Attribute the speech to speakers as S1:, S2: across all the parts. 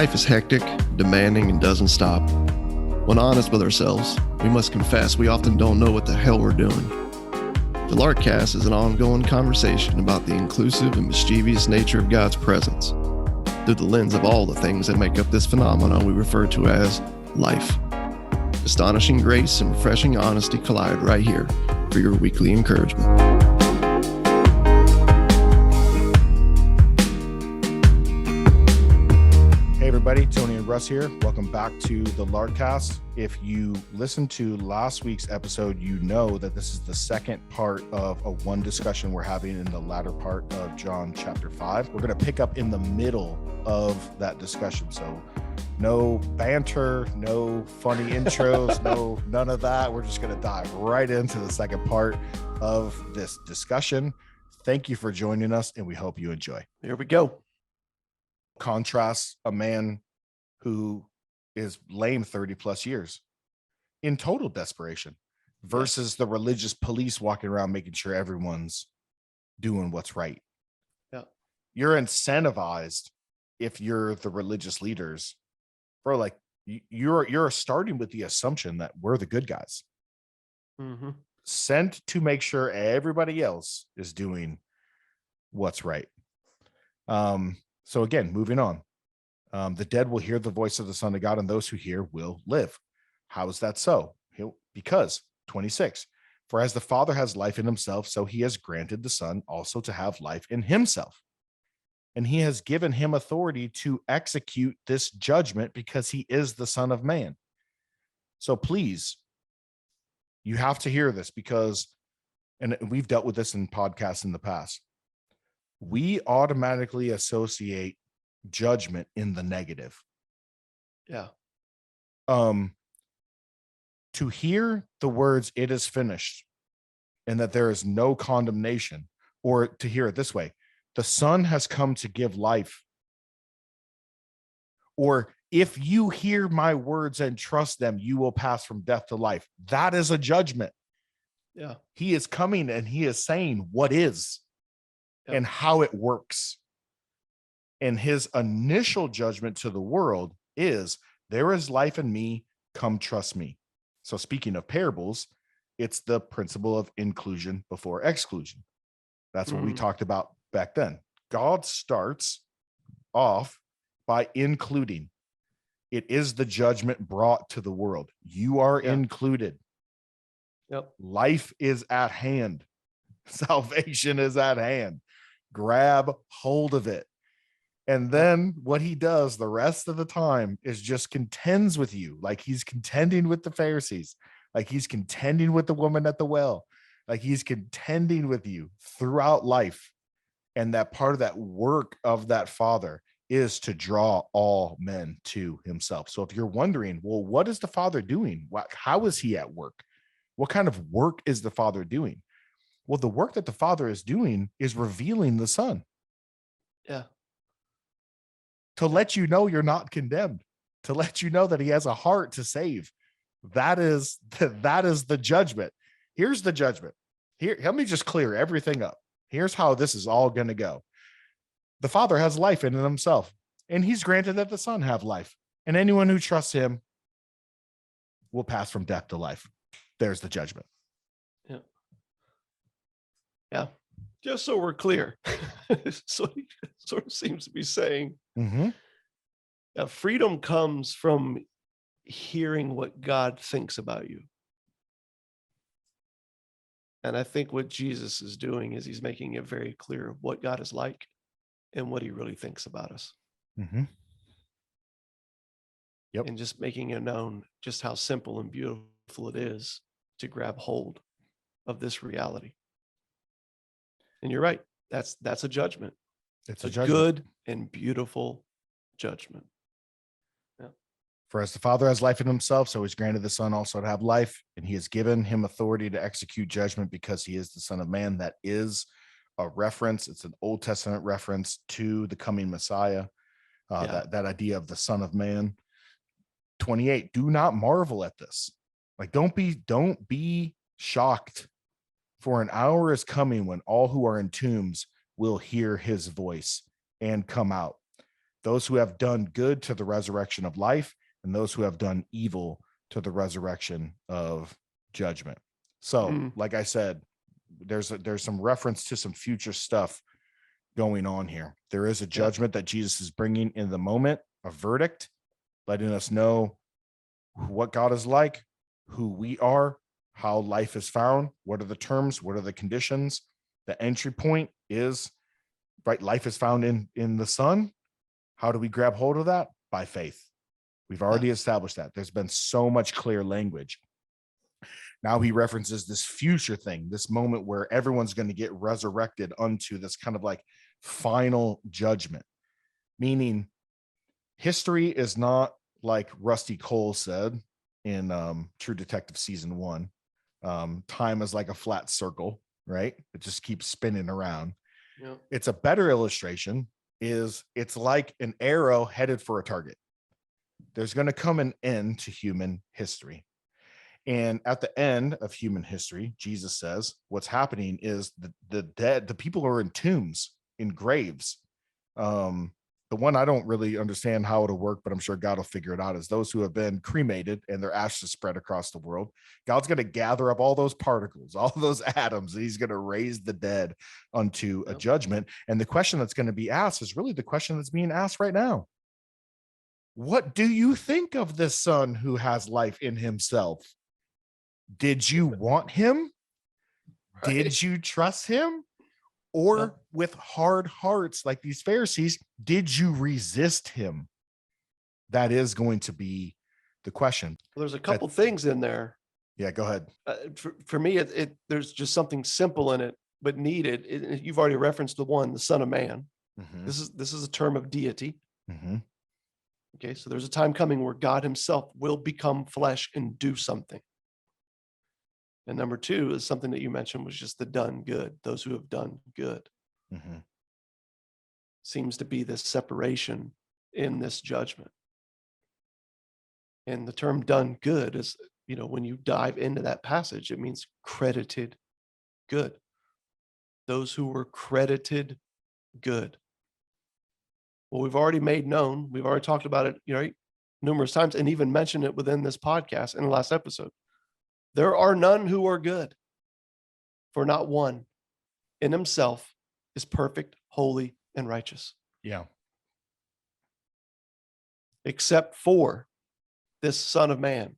S1: Life is hectic, demanding, and doesn't stop. When honest with ourselves, we must confess we often don't know what the hell we're doing. The Larkcast is an ongoing conversation about the inclusive and mischievous nature of God's presence, through the lens of all the things that make up this phenomenon we refer to as life. Astonishing grace and refreshing honesty collide right here for your weekly encouragement.
S2: Hey everybody, Tony and Russ here. Welcome back to the Larkcast. If you listened to last week's episode, you know that this is the second part of a one discussion we're having in the latter part of John chapter 5. We're going to pick up in the middle of that discussion. So no banter, no funny intros, none of that. We're just going to dive right into the second part of this discussion. Thank you for joining us, and we hope you enjoy.
S1: Here we go.
S2: Contrasts a man who is lame 30 plus years in total desperation versus the religious police walking around making sure everyone's doing what's right.
S1: Yeah.
S2: You're incentivized if you're the religious leaders, bro. Like you're starting with the assumption that we're the good guys, sent to make sure everybody else is doing what's right. So again, moving on, the dead will hear the voice of the Son of God, and those who hear will live. How is that so? Because 26, for as the Father has life in himself, so he has granted the Son also to have life in himself. And he has given him authority to execute this judgment because he is the Son of Man. So please, you have to hear this because, and we've dealt with this in podcasts in the past, we automatically associate judgment in the negative.
S1: Yeah.
S2: To hear the words, "It is finished," and that there is no condemnation, or to hear it this way, "The Son has come to give life," or "If you hear my words and trust them, you will pass from death to life." That is a judgment.
S1: Yeah.
S2: He is coming and he is saying what is. Yep. And how it works. And his initial judgment to the world is, there is life in me, come trust me. So speaking of parables, it's the principle of inclusion before exclusion. That's what we talked about back then. God starts off by including. It is the judgment brought to the world. You are included.
S1: Yep.
S2: Life is at hand. Salvation is at hand. Grab hold of it. And then what he does the rest of the time is just contends with you, like he's contending with the Pharisees, like he's contending with the woman at the well, like he's contending with you throughout life. And that part of that work of that Father is to draw all men to himself. So if you're wondering, well, what is the Father doing? How is he at work? What kind of work is the Father doing? Well, the work that the Father is doing is revealing the Son.
S1: Yeah.
S2: To let you know you're not condemned, to let you know that he has a heart to save. That is the judgment. Here's the judgment. Here, let me just clear everything up. Here's how this is all going to go. The Father has life in himself, and he's granted that the Son have life. And anyone who trusts him will pass from death to life. There's the judgment.
S3: Yeah. Just so we're clear. So he sort of seems to be saying freedom comes from hearing what God thinks about you. And I think what Jesus is doing is he's making it very clear what God is like and what he really thinks about us.
S2: Yep.
S3: And just making it known just how simple and beautiful it is to grab hold of this reality. And you're right. That's a judgment.
S2: It's a
S3: judgment. Good and beautiful judgment. Yeah.
S2: For as the Father has life in himself, so he's granted the Son also to have life, and he has given him authority to execute judgment because he is the Son of Man. That is a reference. It's an Old Testament reference to the coming Messiah. That idea of the Son of Man. 28. Do not marvel at this. Like, don't be shocked. For an hour is coming when all who are in tombs will hear his voice and come out. those who have done good to the resurrection of life, and those who have done evil to the resurrection of judgment. So, like I said, there's some reference to some future stuff going on here. There is a judgment that Jesus is bringing in the moment, a verdict, letting us know what God is like, who we are, how life is found, what are the terms, what are the conditions. The entry point is, right, life is found in the Son. How do we grab hold of that? By faith. We've already established that. There's been so much clear language. Now he references this future thing, this moment where everyone's going to get resurrected unto this kind of like final judgment, meaning history is not like Rusty Cole said in True Detective season 1. Time is like a flat circle, right? It just keeps spinning around.
S3: Yeah.
S2: It's a better illustration is it's like an arrow headed for a target. There's going to come an end to human history. And at the end of human history, Jesus says what's happening is the dead, the people who are in tombs, in graves. The one I don't really understand how it'll work, but I'm sure God will figure it out, is those who have been cremated and their ashes spread across the world. God's going to gather up all those particles, all those atoms, and he's going to raise the dead unto a judgment. And the question that's going to be asked is really the question that's being asked right now. What do you think of this Son who has life in himself? Did you want him?
S3: Right.
S2: Did you trust him? Or with hard hearts like these Pharisees, did you resist him? That is going to be the question.
S3: Well, there's a couple things in there.
S2: Yeah, go ahead.
S3: For me, there's just something simple in it, but needed. You've already referenced the one, the Son of Man.
S2: Mm-hmm.
S3: This is a term of deity.
S2: Mm-hmm.
S3: Okay, so there's a time coming where God himself will become flesh and do something. And number two is something that you mentioned was just the done good, those who have done good.
S2: Mm-hmm.
S3: Seems to be this separation in this judgment. And the term done good is, when you dive into that passage, it means credited good. Those who were credited good. Well, we've already made known, we've already talked about it, numerous times, and even mentioned it within this podcast in the last episode. There are none who are good, for not one in himself is perfect, holy, and righteous.
S2: Yeah.
S3: Except for this Son of Man,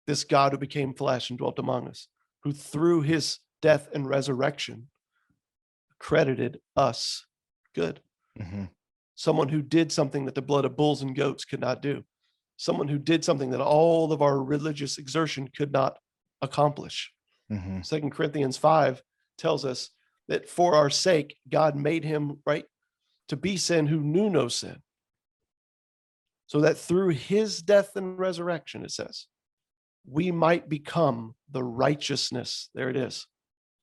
S3: this God who became flesh and dwelt among us, who through his death and resurrection credited us good.
S2: Mm-hmm.
S3: Someone who did something that the blood of bulls and goats could not do. Someone who did something that all of our religious exertion could not accomplish.
S2: Mm-hmm.
S3: 2 Corinthians 5 tells us that for our sake, God made him, right, to be sin who knew no sin. So that through his death and resurrection, it says, we might become the righteousness, there it is,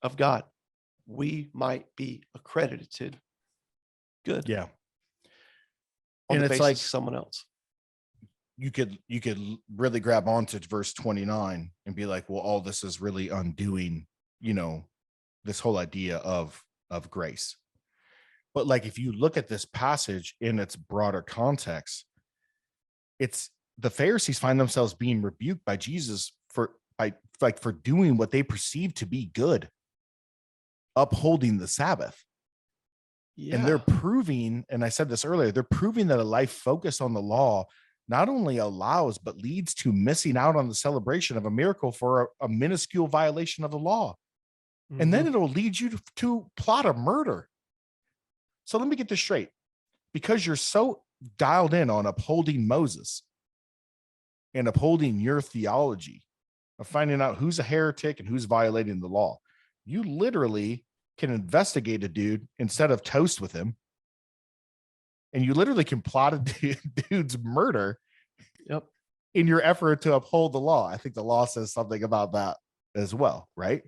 S3: of God. We might be accredited good.
S2: Yeah.
S3: On
S2: And
S3: the
S2: it's
S3: basis
S2: like
S3: of someone else.
S2: You could really grab onto verse 29 and be like, well, all this is really undoing, this whole idea of grace. But like, if you look at this passage in its broader context, it's the Pharisees find themselves being rebuked by Jesus for doing what they perceive to be good, upholding the Sabbath.
S3: Yeah.
S2: And they're proving, and I said this earlier, they're proving that a life focused on the law not only allows, but leads to missing out on the celebration of a miracle for a minuscule violation of the law. Mm-hmm. And then it'll lead you to plot a murder. So let me get this straight. Because you're so dialed in on upholding Moses and upholding your theology of finding out who's a heretic and who's violating the law, you literally can investigate a dude instead of toast with him. And you literally can plot a dude's murder in your effort to uphold the law. I think the law says something about that as well, right?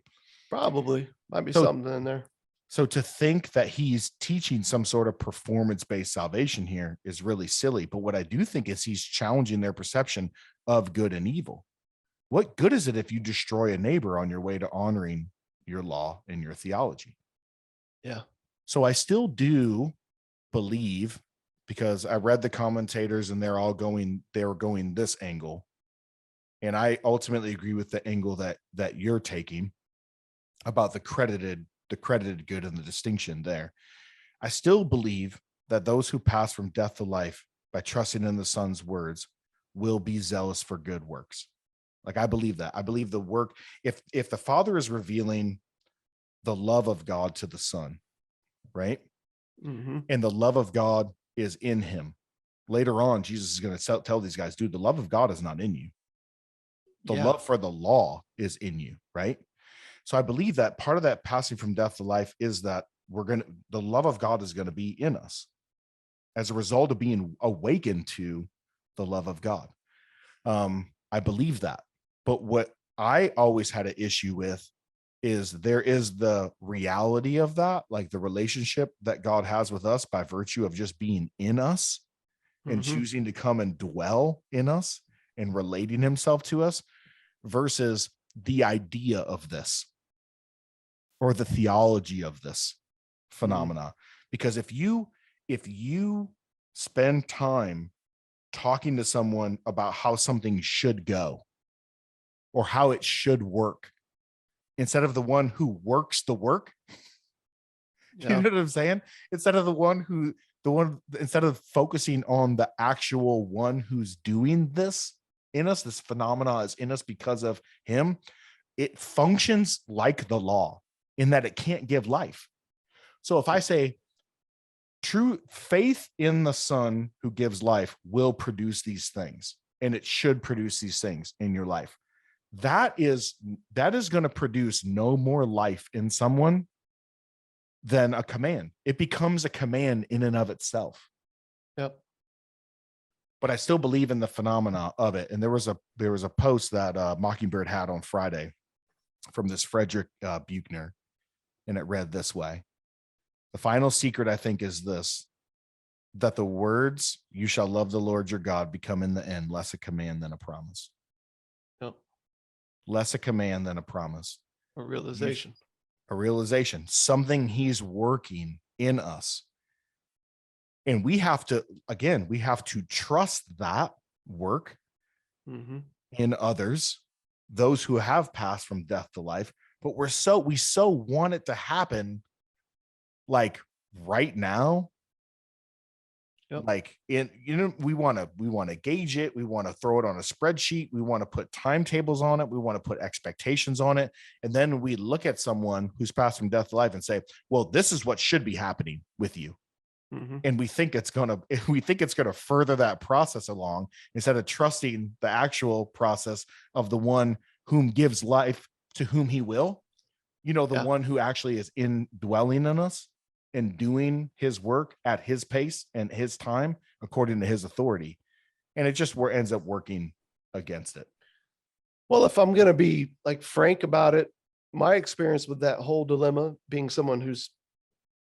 S3: Probably. Might be something in there.
S2: So to think that he's teaching some sort of performance-based salvation here is really silly. But what I do think is he's challenging their perception of good and evil. What good is it if you destroy a neighbor on your way to honoring your law and your theology?
S3: Yeah.
S2: So I still do believe, because I read the commentators and they were going this angle. And I ultimately agree with the angle that you're taking about the credited good and the distinction there. I still believe that those who pass from death to life by trusting in the Son's words will be zealous for good works. Like, I believe that. I believe the work, if the Father is revealing the love of God to the Son, right?
S3: Mm-hmm.
S2: And the love of God is in him. Later on, Jesus is going to tell these guys, dude, the love of God is not in you. The love for the law is in you, right? So I believe that part of that passing from death to life is that the love of God is going to be in us as a result of being awakened to the love of God. I believe that. But what I always had an issue with is there is the reality of that, like the relationship that God has with us by virtue of just being in us and choosing to come and dwell in us and relating himself to us, versus the idea of this or the theology of this phenomena. Because if you spend time talking to someone about how something should go or how it should work, instead of the one who works the work, you know what I'm saying? Instead of instead of focusing on the actual one who's doing this in us, this phenomena is in us because of him, it functions like the law in that it can't give life. So if I say true faith in the Son who gives life will produce these things, and it should produce these things in your life, that is going to produce no more life in someone than a command. It becomes a command in and of itself.
S3: Yep.
S2: But I still believe in the phenomena of it. And there was a post that Mockingbird had on Friday from this Frederick Buechner, and it read this way: the final secret, I think, is this, that the words, "You shall love the Lord your God," become in the end less a command than a promise.
S3: Yep.
S2: Less a command than a promise.
S3: A realization.
S2: A realization, something he's working in us. And we have to trust that work in others, those who have passed from death to life. But we so want it to happen like right now.
S3: Yep.
S2: Like, we want to gauge it. We want to throw it on a spreadsheet. We want to put timetables on it. We want to put expectations on it. And then we look at someone who's passed from death to life and say, well, this is what should be happening with you. And we think it's going to further that process along, instead of trusting the actual process of the one whom gives life to whom he will, one who actually is indwelling in us and doing his work at his pace and his time according to his authority. And it just ends up working against it.
S3: Well, if I'm going to be like frank about it, my experience with that whole dilemma, being someone who's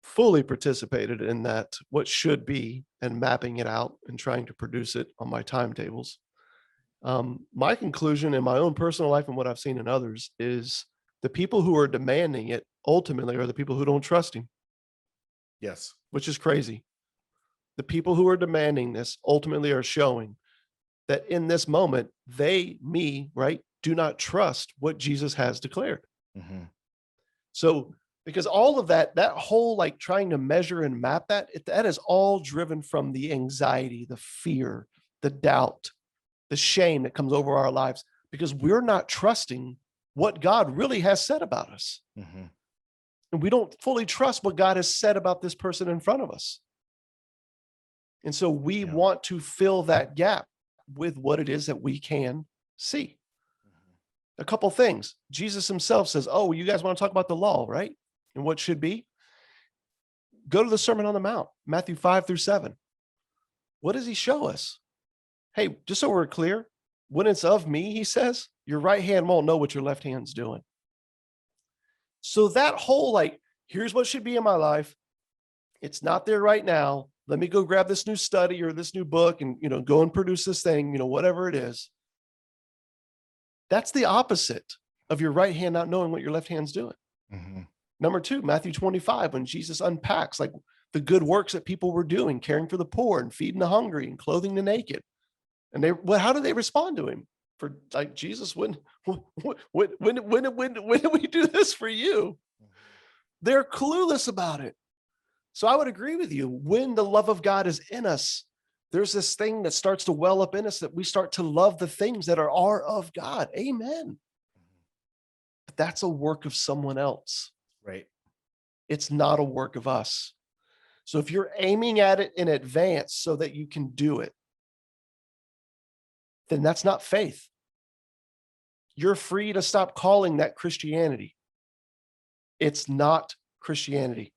S3: fully participated in that, what should be, and mapping it out and trying to produce it on my timetables. My conclusion in my own personal life and what I've seen in others is the people who are demanding it ultimately are the people who don't trust him.
S2: Yes.
S3: Which is crazy. The people who are demanding this ultimately are showing that in this moment, do not trust what Jesus has declared. So, because all of that whole like trying to measure and map that is all driven from the anxiety, the fear, the doubt, the shame that comes over our lives, because we're not trusting what God really has said about us. And we don't fully trust what God has said about this person in front of us. And so we want to fill that gap with what it is that we can see. A couple things. Jesus himself says, oh, you guys want to talk about the law, right? And what should be? Go to the Sermon on the Mount, Matthew 5-7. What does he show us? Hey, just so we're clear, when it's of me, he says, your right hand won't know what your left hand's doing. So that whole here's what should be in my life. It's not there right now. Let me go grab this new study or this new book and, go and produce this thing, whatever it is. That's the opposite of your right hand not knowing what your left hand's doing. Number 2, Matthew 25, when Jesus unpacks, the good works that people were doing, caring for the poor and feeding the hungry and clothing the naked. And how do they respond to him? For like, Jesus, when did we do this for you? They're clueless about it. So I would agree with you. When the love of God is in us, there's this thing that starts to well up in us that we start to love the things that are of God. Amen. But that's a work of someone else.
S2: Right.
S3: It's not a work of us. So if you're aiming at it in advance so that you can do it, then that's not faith. You're free to stop calling that Christianity. It's not Christianity.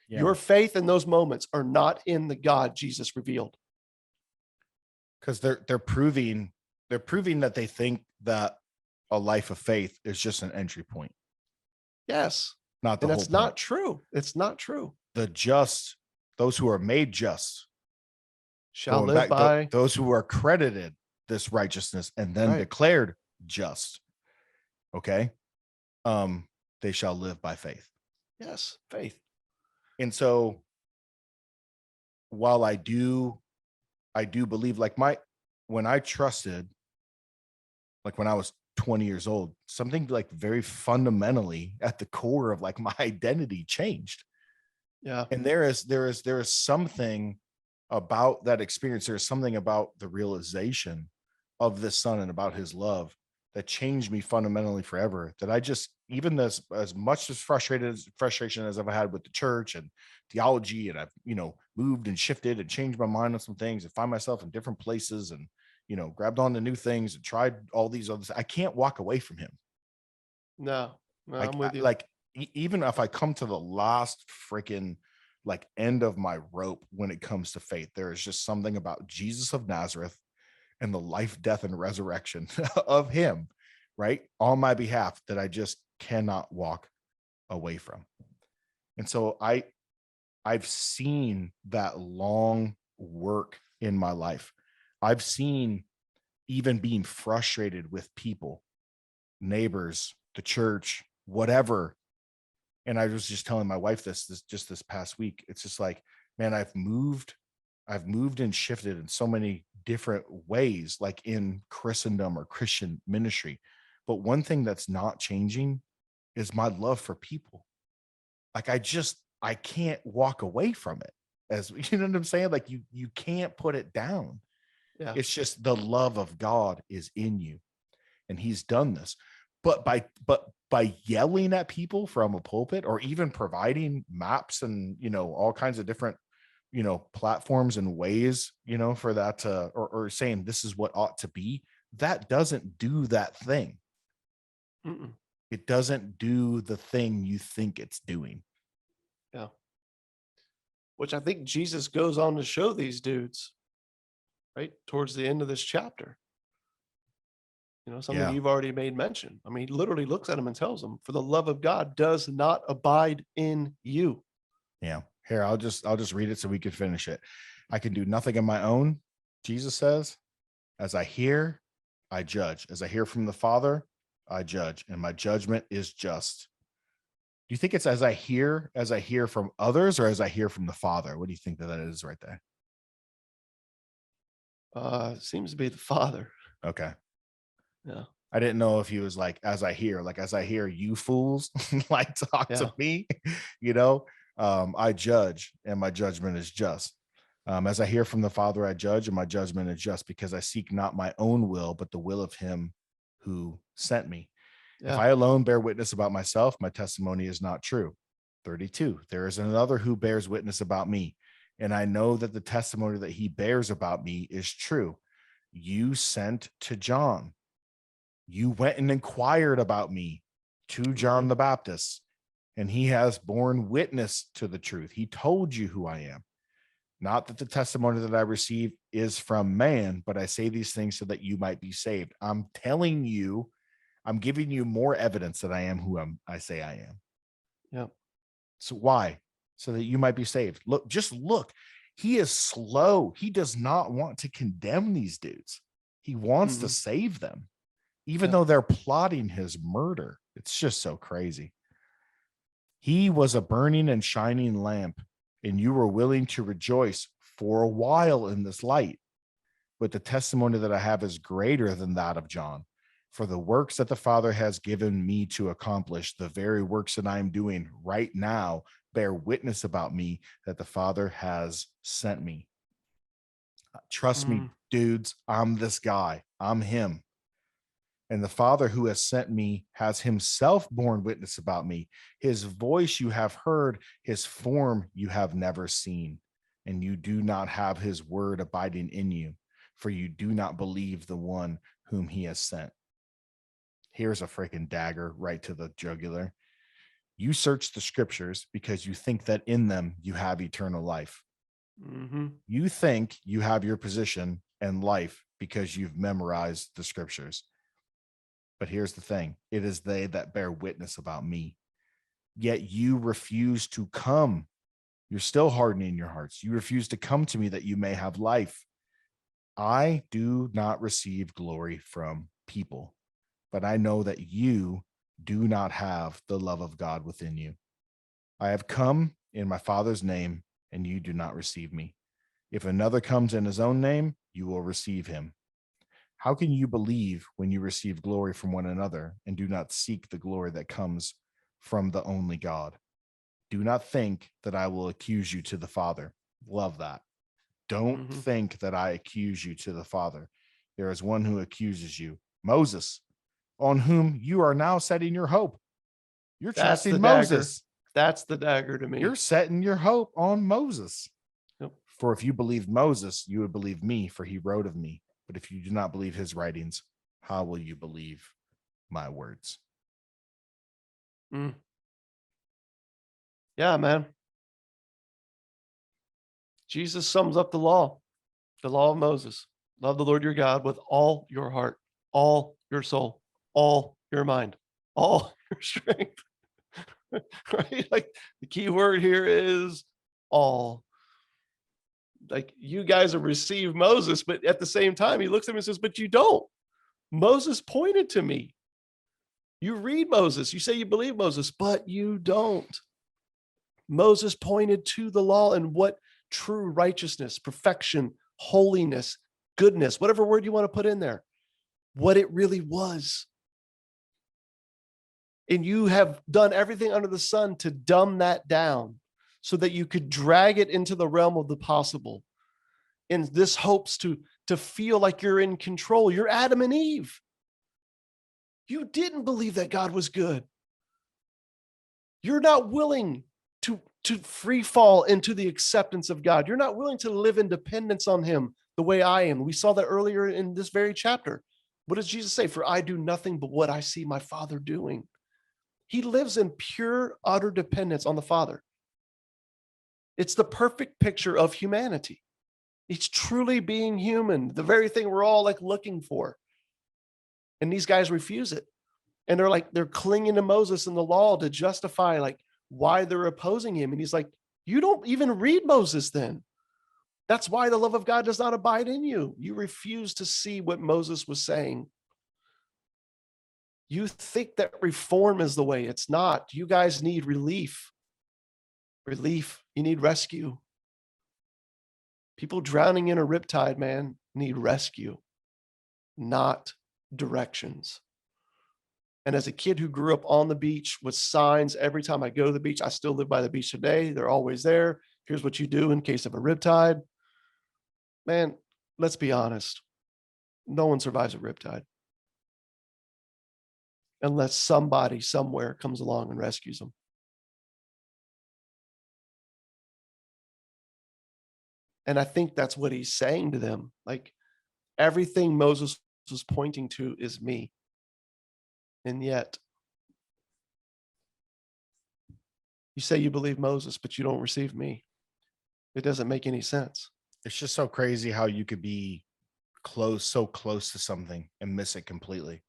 S2: Yeah.
S3: Your faith in those moments are not in the God Jesus revealed.
S2: Because they're proving that they think that a life of faith is just an entry point.
S3: Yes.
S2: Not the
S3: And
S2: whole
S3: that's
S2: point.
S3: not true. It's not true.
S2: The just, those who are made just,
S3: Shall
S2: going
S3: live
S2: back,
S3: by.
S2: those who are credited this righteousness and then
S3: Right.
S2: declared just. Okay. They shall live by faith.
S3: Yes, faith.
S2: And so while I do believe, like when I trusted, like when I was 20 years old, something like very fundamentally at the core of like my identity changed.
S3: Yeah.
S2: And there is something about that experience. There's something about the realization of this son and about his love that changed me fundamentally forever, that I just, even as much as frustration as I've had with the church and theology, and I've, moved and shifted and changed my mind on some things and find myself in different places and, grabbed on to new things and tried all these others. I can't walk away from him.
S3: No,
S2: Like,
S3: I'm with you.
S2: Like even if I come to the last freaking like end of my rope when it comes to faith, there is just something about Jesus of Nazareth and the life, death, and resurrection of him, right, on my behalf, that I just cannot walk away from. And so I've seen that long work in my life. I've seen even being frustrated with people, neighbors, the church, whatever. And I was just telling my wife this past week. It's just like, man, I've moved and shifted in so many different ways, like in Christendom or Christian ministry. But one thing that's not changing is my love for people. Like I can't walk away from it. As you know what I'm saying? Like you can't put it down.
S3: Yeah.
S2: It's just the love of God is in you. And he's done this. But by yelling at people from a pulpit, or even providing maps and, all kinds of different, platforms and ways, for that to, or saying this is what ought to be, that doesn't do that thing.
S3: Mm-mm.
S2: It doesn't do the thing you think it's doing.
S3: Yeah. Which I think Jesus goes on to show these dudes, right, towards the end of this chapter. Something
S2: Yeah.
S3: you've already made mention. I mean, he literally looks at them and tells them, for the love of God does not abide in you.
S2: Yeah. Here, I'll just read it so we can finish it. I can do nothing on my own, Jesus says. As I hear, I judge. As I hear from the Father, I judge, and my judgment is just. Do you think it's as I hear from others, or as I hear from the Father? What do you think that is right there?
S3: Seems to be the Father.
S2: Okay.
S3: Yeah.
S2: I didn't know if he was like, as I hear you fools like talk to me, I judge, and my judgment is just. As I hear from the Father, I judge, and my judgment is just, because I seek not my own will, but the will of him who sent me.
S3: Yeah.
S2: If I alone bear witness about myself, my testimony is not true. 32, there is another who bears witness about me, and I know that the testimony that he bears about me is true. You sent to John. You went and inquired about me to John the Baptist, and he has borne witness to the truth. He told you who I am. Not that the testimony that I receive is from man, but I say these things so that you might be saved. I'm telling you, I'm giving you more evidence that I am who I say I am.
S3: Yeah.
S2: So why? So that you might be saved. Look. He is slow. He does not want to condemn these dudes. He wants to save them, even though they're plotting his murder. It's just so crazy. He was a burning and shining lamp and you were willing to rejoice for a while in this light. But the testimony that I have is greater than that of John. For the works that the Father has given me to accomplish, the very works that I am doing right now, bear witness about me that the Father has sent me. Trust me, dudes, I'm this guy. I'm him. And the Father who has sent me has himself borne witness about me. His voice you have heard, his form you have never seen. And you do not have his word abiding in you, for you do not believe the one whom he has sent. Here's a freaking dagger right to the jugular. You search the scriptures because you think that in them you have eternal life. You think you have your position and life because you've memorized the scriptures. But here's the thing. It is they that bear witness about me. Yet you refuse to come. You're still hardening your hearts. You refuse to come to me that you may have life. I do not receive glory from people, but I know that you do not have the love of God within you. I have come in my Father's name, and you do not receive me. If another comes in his own name, you will receive him. How can you believe when you receive glory from one another and do not seek the glory that comes from the only God? Do not think that I will accuse you to the Father. Love that. Don't think that I accuse you to the Father. There is one who accuses you, Moses, on whom you are now setting your hope. You're trusting Moses.
S3: That's the dagger to me.
S2: You're setting your hope on Moses.
S3: Yep.
S2: For if you believed Moses, you would believe me, for he wrote of me. But if you do not believe his writings, how will you believe my words?
S3: Yeah, man. Jesus sums up the law of Moses. Love the Lord your God with all your heart, all your soul, all your mind, all your strength. Right? Like the key word here is all. Like you guys have received Moses, but at the same time, he looks at him and says, but you don't. Moses pointed to me. You read Moses, you say you believe Moses, but you don't. Moses pointed to the law and what true righteousness, perfection, holiness, goodness, whatever word you want to put in there, what it really was. And you have done everything under the sun to dumb that down so that you could drag it into the realm of the possible. And this hopes to feel like you're in control. You're Adam and Eve. You didn't believe that God was good. You're not willing to free fall into the acceptance of God. You're not willing to live in dependence on him the way I am. We saw that earlier in this very chapter. What does Jesus say? For I do nothing but what I see my Father doing. He lives in pure, utter dependence on the Father. It's the perfect picture of humanity. It's truly being human, the very thing we're all like looking for. And these guys refuse it. And they're clinging to Moses and the law to justify like why they're opposing him. And he's like, you don't even read Moses then. That's why the love of God does not abide in you. You refuse to see what Moses was saying. You think that reform is the way. It's not. You guys need relief. Relief. You need rescue. People drowning in a riptide, man, need rescue, not directions. And as a kid who grew up on the beach with signs every time I go to the beach, I still live by the beach today. They're always there. Here's what you do in case of a riptide. Man, let's be honest. No one survives a riptide unless somebody somewhere comes along and rescues them. And I think that's what he's saying to them. Like everything Moses was pointing to is me. And yet you say you believe Moses, but you don't receive me. It doesn't make any sense.
S2: It's just so crazy how you could be so close to something and miss it completely.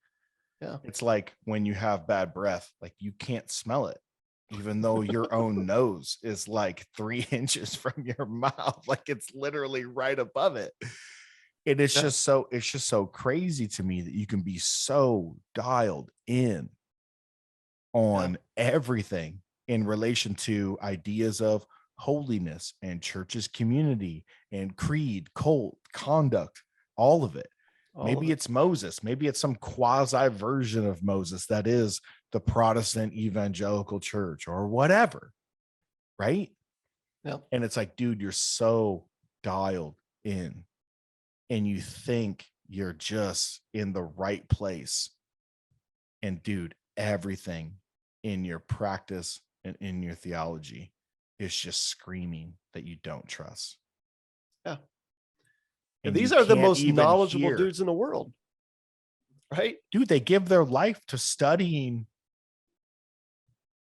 S3: Yeah.
S2: It's like when you have bad breath, like you can't smell it, even though your own nose is like 3 inches from your mouth. Like it's literally right above it. And it's just so crazy to me that you can be so dialed in on everything in relation to ideas of holiness and church's community and creed, cult, conduct, all of it. Maybe it's Moses. Maybe it's some quasi version of Moses that is the Protestant evangelical church or whatever. Right?
S3: Yeah.
S2: And it's like, dude, you're so dialed in and you think you're just in the right place. And dude, everything in your practice and in your theology is just screaming that you don't trust.
S3: Yeah.
S2: And
S3: these
S2: you
S3: are the
S2: can't
S3: most
S2: even
S3: knowledgeable
S2: hear.
S3: dudes in the world, right?
S2: Dude, they give their life to studying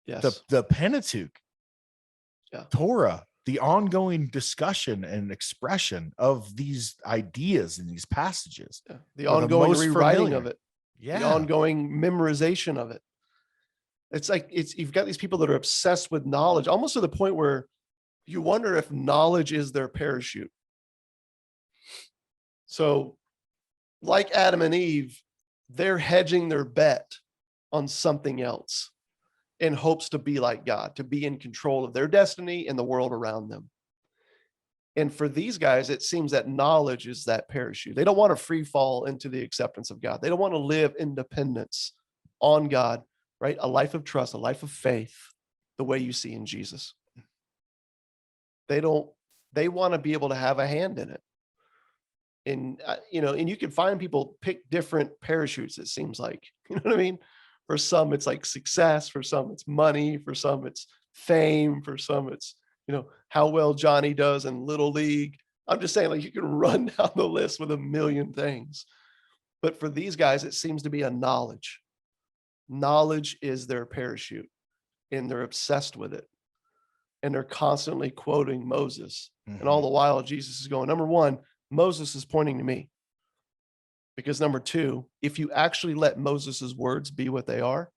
S3: Yes.
S2: the Pentateuch,
S3: Yeah.
S2: Torah, the ongoing discussion and expression of these ideas in these passages.
S3: Yeah. The
S2: are
S3: ongoing
S2: most
S3: rewriting
S2: familiar.
S3: of it.
S2: Yeah.
S3: The ongoing memorization of it. It's like you've got these people that are obsessed with knowledge, almost to the point where you wonder if knowledge is their parachute. So, like Adam and Eve, they're hedging their bet on something else in hopes to be like God, to be in control of their destiny and the world around them. And for these guys, it seems that knowledge is that parachute. They don't want to free fall into the acceptance of God. They don't want to live in dependence on God, right? A life of trust, a life of faith, the way you see in Jesus. They want to be able to have a hand in it. And, and you can find people pick different parachutes, it seems like, you know what I mean? For some, it's like success. For some, it's money. For some, it's fame. For some, it's, how well Johnny does in Little League. I'm just saying, like, you can run down the list with a million things. But for these guys, it seems to be a knowledge. Knowledge is their parachute, and they're obsessed with it. And they're constantly quoting Moses.
S2: Mm-hmm.
S3: And all the while, Jesus is going, number one, Moses is pointing to me. Because number two, if you actually let Moses's words be what they are,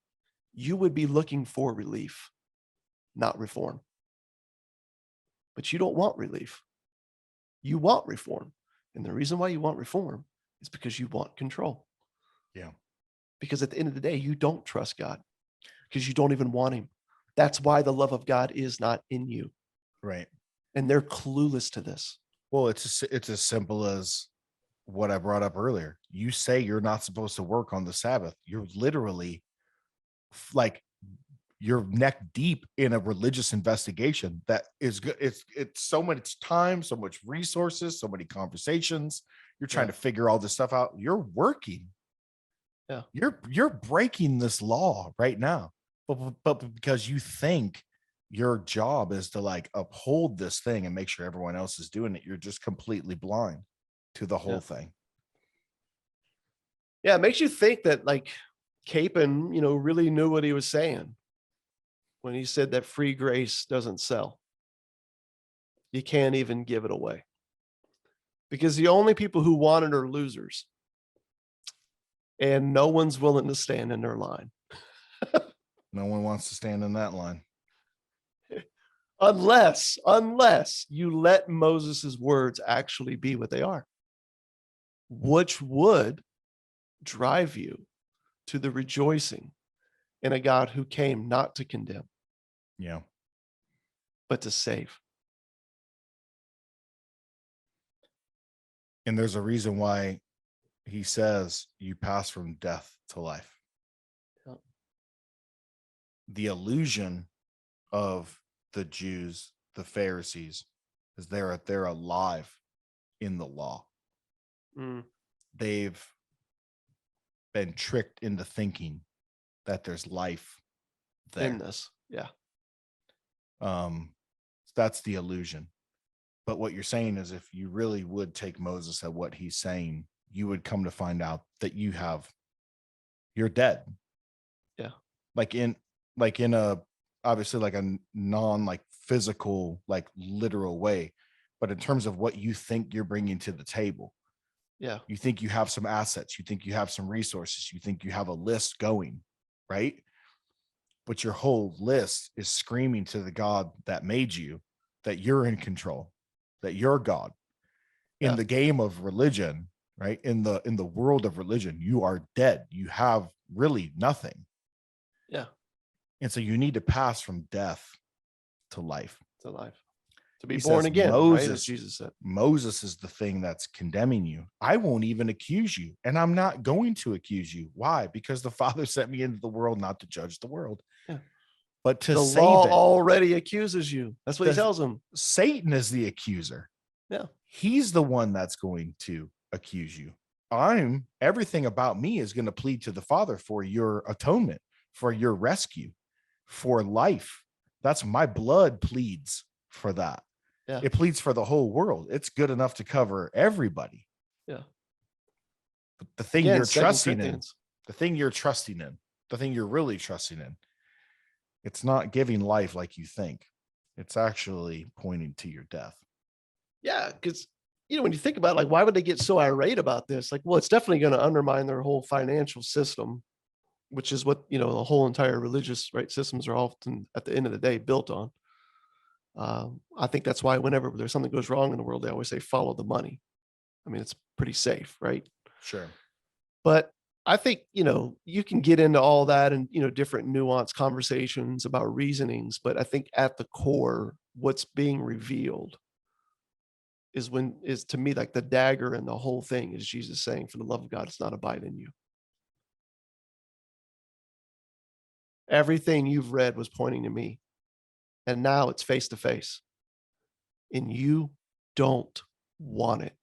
S3: you would be looking for relief, not reform. But you don't want relief. You want reform. And the reason why you want reform is because you want control.
S2: Yeah.
S3: Because at the end of the day, you don't trust God because you don't even want him. That's why the love of God is not in you.
S2: Right.
S3: And they're clueless to this. Well,
S2: it's as simple as what I brought up earlier. You say you're not supposed to work on the Sabbath. You're literally like, you're neck deep in a religious investigation that is good. It's so much time, so much resources, so many conversations. You're trying to figure all this stuff out. You're working.
S3: Yeah.
S2: You're breaking this law right now. But because you think your job is to like uphold this thing and make sure everyone else is doing it, you're just completely blind to the whole thing.
S3: Yeah, it makes you think that like Capon, really knew what he was saying when he said that free grace doesn't sell. You can't even give it away. Because the only people who want it are losers. And no one's willing to stand in their line.
S2: No one wants to stand in that line.
S3: Unless you let Moses's words actually be what they are, which would drive you to the rejoicing in a God who came not to condemn, but to save.
S2: And there's a reason why he says you pass from death to life.
S3: Yep.
S2: The illusion of the Jews, the Pharisees, is they're alive in the law. They've been tricked into thinking that there's life there.
S3: In this. Yeah.
S2: That's the illusion. But what you're saying is if you really would take Moses at what he's saying, you would come to find out that you're dead.
S3: Yeah.
S2: Like in a obviously like a non like physical, like literal way, but in terms of what you think you're bringing to the table.
S3: Yeah.
S2: You think you have some assets, you think you have some resources, you think you have a list going, right? But your whole list is screaming to the God that made you that you're in control, that you're God. In the game of religion, right? In the world of religion, you are dead. You have really nothing.
S3: Yeah.
S2: And so you need to pass from death to life.
S3: To life. To be
S2: He
S3: born
S2: says,
S3: again, right? As
S2: Moses,
S3: Jesus said.
S2: Moses is the thing that's condemning you. I won't even accuse you, and I'm not going to accuse you. Why? Because the Father sent me into the world not to judge the world,
S3: Yeah.
S2: but to
S3: The
S2: save
S3: law
S2: it.
S3: already accuses you. That's what he tells them.
S2: Satan is the accuser.
S3: Yeah.
S2: He's the one that's going to accuse you. Everything about me is going to plead to the Father for your atonement, for your rescue, for life. That's my blood pleads for that.
S3: Yeah.
S2: It pleads for the whole world. It's good enough to cover everybody.
S3: Yeah.
S2: But the thing
S3: Again,
S2: you're
S3: 2
S2: trusting in,
S3: Corinthians.
S2: the thing you're trusting in, the thing you're really trusting in, it's not giving life like you think. It's actually pointing to your death.
S3: Yeah, because when you think about it, like, why would they get so irate about this? Like, well, it's definitely going to undermine their whole financial system, which is what the whole entire religious systems are often at the end of the day built on. I think that's why whenever there's something goes wrong in the world, they always say follow the money. I mean, it's pretty safe, right?
S2: Sure.
S3: But I think you can get into all that and different nuanced conversations about reasonings, but I think at the core, what's being revealed is to me like the dagger and the whole thing is Jesus saying, for the love of God, it's not abide in you. Everything you've read was pointing to me. And now it's face to face. And you don't want it.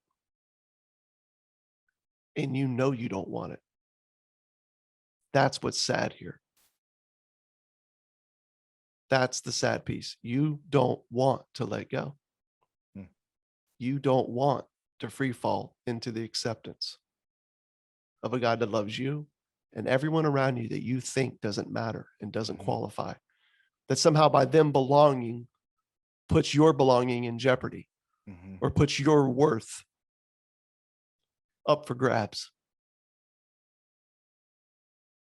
S3: And you know you don't want it. That's what's sad here. That's the sad piece. You don't want to let go. You don't want to free fall into the acceptance of a God that loves you and everyone around you that you think doesn't matter and doesn't qualify. That somehow by them belonging puts your belonging in jeopardy or puts your worth up for grabs.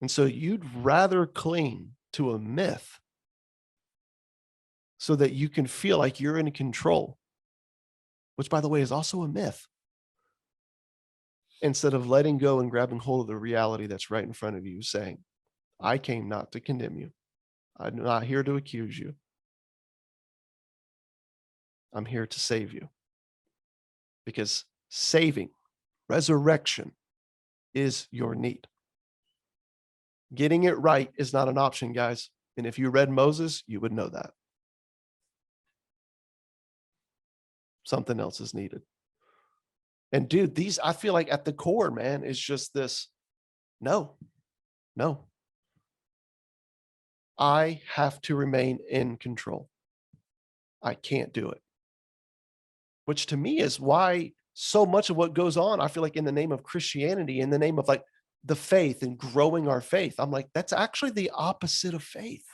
S3: And so you'd rather cling to a myth so that you can feel like you're in control, which, by the way, is also a myth, instead of letting go and grabbing hold of the reality that's right in front of you, saying, I came not to condemn you. I'm not here to accuse you. I'm here to save you. Because saving, resurrection, is your need. Getting it right is not an option, guys. And if you read Moses, you would know that. Something else is needed. And dude, I feel like at the core, man, is just this, no. I have to remain in control. I can't do it. Which to me is why so much of what goes on, I feel like in the name of Christianity, in the name of like the faith and growing our faith, I'm like, that's actually the opposite of faith.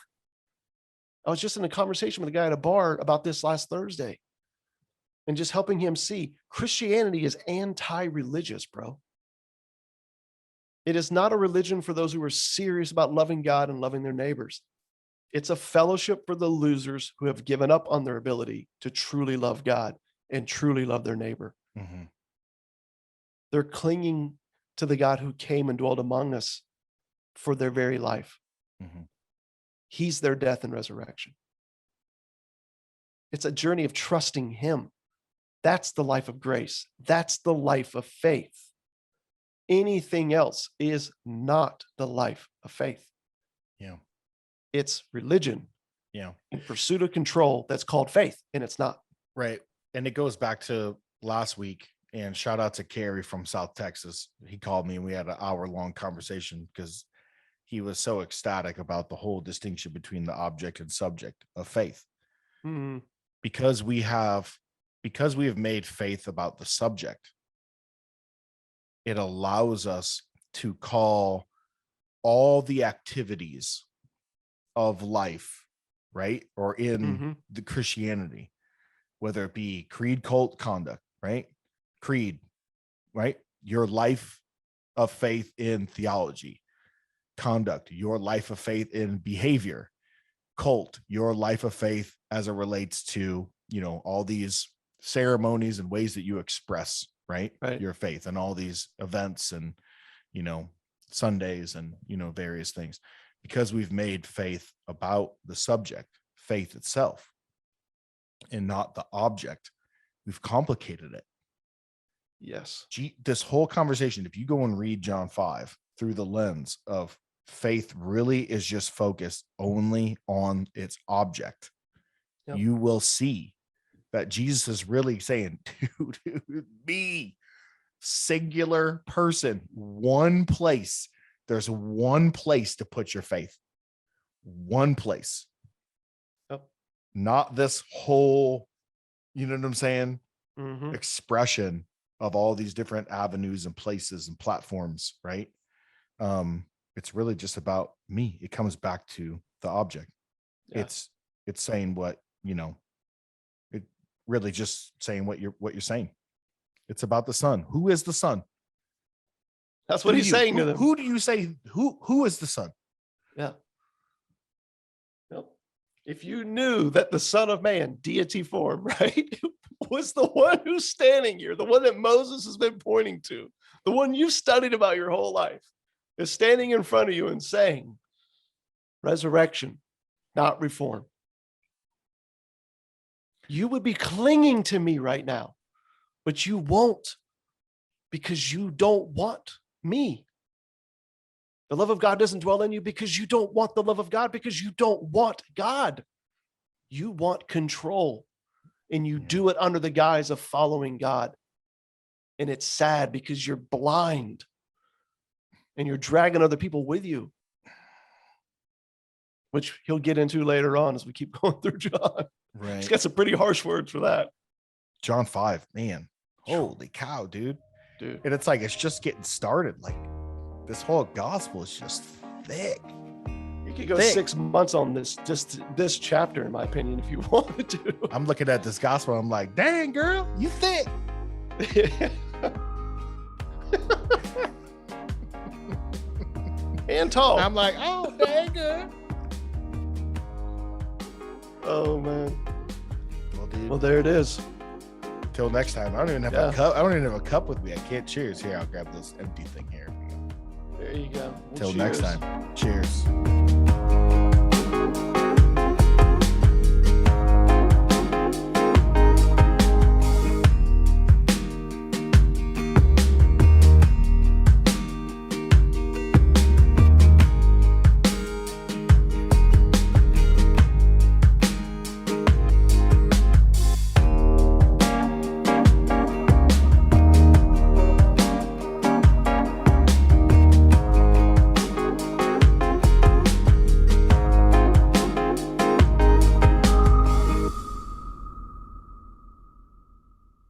S3: I was just in a conversation with a guy at a bar about this last Thursday and just helping him see Christianity is anti-religious, bro. It is not a religion for those who are serious about loving God and loving their neighbors. It's a fellowship for the losers who have given up on their ability to truly love God and truly love their neighbor. They're clinging to the God who came and dwelt among us for their very life. He's their death and resurrection. It's a journey of trusting him. That's the life of grace. That's the life of faith. Anything else is not the life of faith.
S2: Yeah.
S3: It's religion.
S2: Yeah.
S3: In pursuit of control that's called faith, and it's not.
S2: Right. And it goes back to last week, and shout out to Carrie from South Texas. He called me and we had an hour-long conversation because he was so ecstatic about the whole distinction between the object and subject of faith. Because we have made faith about the subject, it allows us to call all the activities of life, right? Or in the Christianity, whether it be creed, cult, conduct, right? Creed, right? Your life of faith in theology. Conduct, your life of faith in behavior. Cult, your life of faith as it relates to, all these ceremonies and ways that you express, right? Your faith and all these events and, Sundays and, various things, because we've made faith about the subject, faith itself. and not the object. We've complicated it.
S3: Yes.
S2: This whole conversation, if you go and read John 5 through the lens of faith, really is just focused only on its object.
S3: Yep.
S2: You will see that Jesus is really saying, dude, me, singular person, one place. There's one place to put your faith. One place.
S3: Yep.
S2: Not this whole, you know what I'm saying?
S3: Mm-hmm.
S2: Expression of all these different avenues and places and platforms, right? It's really just about me. It comes back to the object.
S3: Yeah.
S2: It's saying what, it really just saying what you're saying. It's about the Son. Who is the Son?
S3: That's what he's saying to them.
S2: Who do you say? Who is the Son?
S3: Yeah. Yep. If you knew that the Son of Man, deity form, right, was the one who's standing here, the one that Moses has been pointing to, the one you've studied about your whole life, is standing in front of you and saying, resurrection, not reform. You would be clinging to me right now, but you won't, because you don't want me. The love of God doesn't dwell in you because you don't want the love of God, because you don't want God. You want control, and you do it under the guise of following God. And it's sad because you're blind and you're dragging other people with you, which he'll get into later on as we keep going through John.
S2: Right.
S3: He's got some pretty harsh words for that.
S2: John 5, man. Holy cow, dude.
S3: Dude.
S2: And it's like, it's just getting started. Like, this whole gospel is just thick.
S3: You could go 6 months on just this chapter, in my opinion, if you wanted to.
S2: I'm looking at this gospel. I'm like, dang, girl, you thick.
S3: And tall.
S2: I'm like, oh, dang, girl.
S3: Oh, man.
S2: Well, dude.
S3: Well, there it is.
S2: Till next time. I don't even have a cup. I don't even have a cup with me. I can't cheers. Here, I'll grab this empty thing here.
S3: There you go.
S2: Till next time. Cheers.